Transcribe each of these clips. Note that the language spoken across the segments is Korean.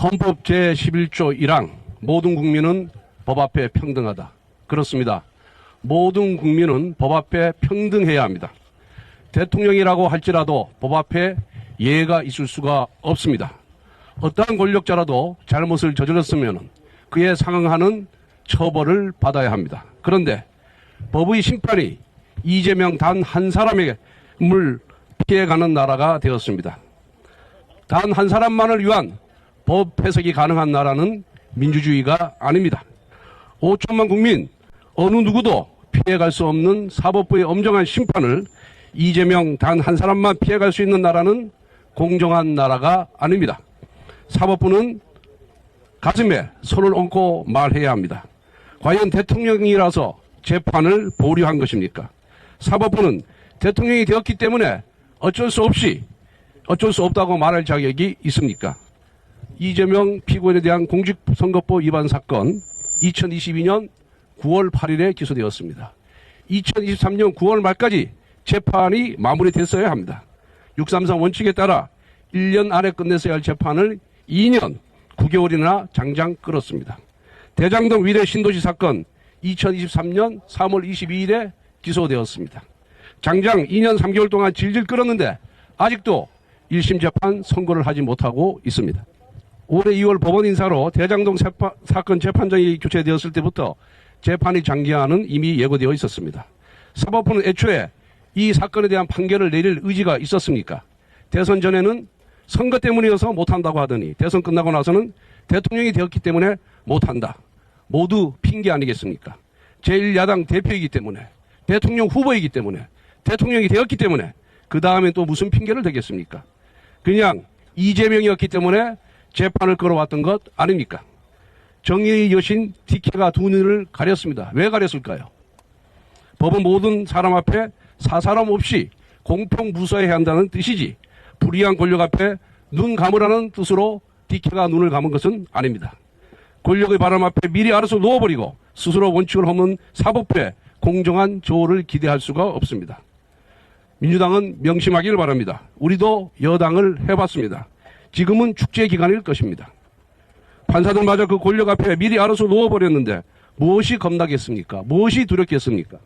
헌법 제11조 1항 모든 국민은 법 앞에 평등하다. 그렇습니다. 모든 국민은 법 앞에 평등해야 합니다. 대통령이라고 할지라도 법 앞에 예외가 있을 수가 없습니다. 어떠한 권력자라도 잘못을 저질렀으면 그에 상응하는 처벌을 받아야 합니다. 그런데 법의 심판이 이재명 단 한 사람에게 물 피해가는 나라가 되었습니다. 단 한 사람만을 위한 법 해석이 가능한 나라는 민주주의가 아닙니다. 5천만 국민 어느 누구도 피해갈 수 없는 사법부의 엄정한 심판을 이재명 단 한 사람만 피해갈 수 있는 나라는 공정한 나라가 아닙니다. 사법부는 가슴에 손을 얹고 말해야 합니다. 과연 대통령이라서 재판을 보류한 것입니까? 사법부는 대통령이 되었기 때문에 어쩔 수 없다고 말할 자격이 있습니까? 이재명 피고인에 대한 공직선거법 위반 사건 2022년 9월 8일에 기소되었습니다. 2023년 9월 말까지 재판이 마무리됐어야 합니다. 633 원칙에 따라 1년 안에 끝냈어야 할 재판을 2년 9개월이나 장장 끌었습니다. 대장동 위례 신도시 사건 2023년 3월 22일에 기소되었습니다. 장장 2년 3개월 동안 질질 끌었는데 아직도 1심 재판 선고를 하지 못하고 있습니다. 올해 2월 법원 인사로 대장동 사건 재판장이 교체되었을 때부터 재판이 장기화는 이미 예고되어 있었습니다. 사법부는 애초에 이 사건에 대한 판결을 내릴 의지가 있었습니까? 대선 전에는 선거 때문이어서 못한다고 하더니 대선 끝나고 나서는 대통령이 되었기 때문에 못한다. 모두 핑계 아니겠습니까? 제1야당 대표이기 때문에, 대통령 후보이기 때문에, 대통령이 되었기 때문에 그 다음에 또 무슨 핑계를 대겠습니까? 그냥 이재명이었기 때문에 재판을 끌어왔던 것 아닙니까? 정의의 여신 TK가 두 눈을 가렸습니다. 왜 가렸을까요? 법은 모든 사람 앞에 사사람 없이 공평 무사해야 한다는 뜻이지 불의한 권력 앞에 눈 감으라는 뜻으로 TK가 눈을 감은 것은 아닙니다. 권력의 바람 앞에 미리 알아서 놓아버리고 스스로 원칙을 허문 사법부에 공정한 조를 기대할 수가 없습니다. 민주당은 명심하기를 바랍니다. 우리도 여당을 해봤습니다. 지금은 축제 기간일 것입니다. 판사들마저 그 권력 앞에 미리 알아서 놓아버렸는데 무엇이 겁나겠습니까? 무엇이 두렵겠습니까?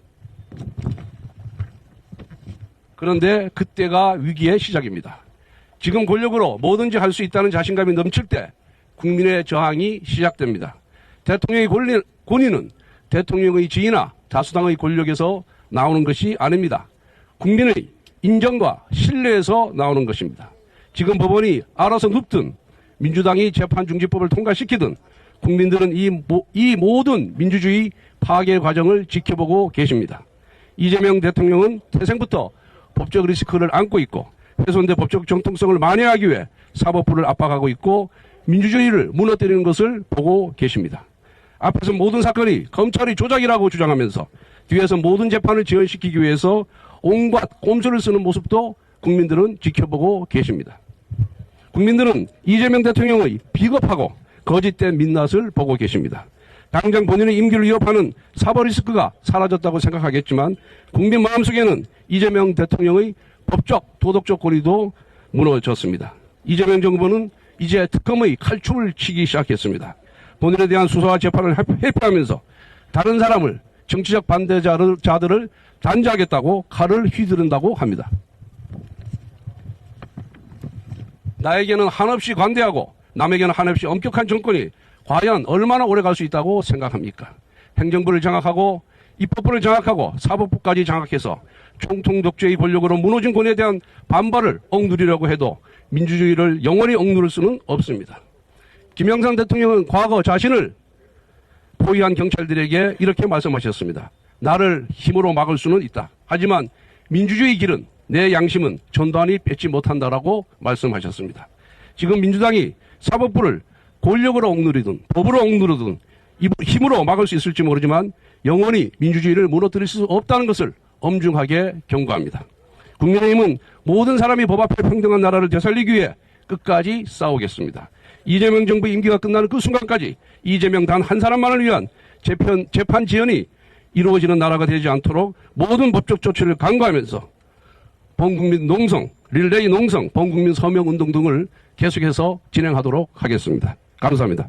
그런데 그때가 위기의 시작입니다. 지금 권력으로 뭐든지 할 수 있다는 자신감이 넘칠 때 국민의 저항이 시작됩니다. 대통령의 권위는 대통령의 지위나 다수당의 권력에서 나오는 것이 아닙니다. 국민의 인정과 신뢰에서 나오는 것입니다. 지금 법원이 알아서 눕든 민주당이 재판중지법을 통과시키든 국민들은 이 모든 민주주의 파괴 과정을 지켜보고 계십니다. 이재명 대통령은 태생부터 법적 리스크를 안고 있고 훼손된 법적 정통성을 만회하기 위해 사법부를 압박하고 있고 민주주의를 무너뜨리는 것을 보고 계십니다. 앞에서 모든 사건이 검찰의 조작이라고 주장하면서 뒤에서 모든 재판을 지연시키기 위해서 온갖 꼼수를 쓰는 모습도 국민들은 지켜보고 계십니다. 국민들은 이재명 대통령의 비겁하고 거짓된 민낯을 보고 계십니다. 당장 본인의 임기를 위협하는 사법 리스크가 사라졌다고 생각하겠지만 국민 마음속에는 이재명 대통령의 법적, 도덕적 권위도 무너졌습니다. 이재명 정부는 이제 특검의 칼춤을 치기 시작했습니다. 본인에 대한 수사와 재판을 회피하면서 다른 사람을 정치적 반대자들을 단죄하겠다고 칼을 휘두른다고 합니다. 나에게는 한없이 관대하고 남에게는 한없이 엄격한 정권이 과연 얼마나 오래 갈 수 있다고 생각합니까? 행정부를 장악하고 입법부를 장악하고 사법부까지 장악해서 총통독재의 권력으로 무너진 권위에 대한 반발을 억누르려고 해도 민주주의를 영원히 억누를 수는 없습니다. 김영삼 대통령은 과거 자신을 포위한 경찰들에게 이렇게 말씀하셨습니다. 나를 힘으로 막을 수는 있다. 하지만 민주주의 길은 내 양심은 전두환이 뺏지 못한다라고 말씀하셨습니다. 지금 민주당이 사법부를 권력으로 억누르든 법으로 억누르든 힘으로 막을 수 있을지 모르지만 영원히 민주주의를 무너뜨릴 수 없다는 것을 엄중하게 경고합니다. 국민의힘은 모든 사람이 법 앞에 평등한 나라를 되살리기 위해 끝까지 싸우겠습니다. 이재명 정부 임기가 끝나는 그 순간까지 이재명 단 한 사람만을 위한 재판 지연이 이루어지는 나라가 되지 않도록 모든 법적 조치를 강구하면서 범국민 농성, 릴레이 농성, 범국민 서명 운동 등을 계속해서 진행하도록 하겠습니다. 감사합니다.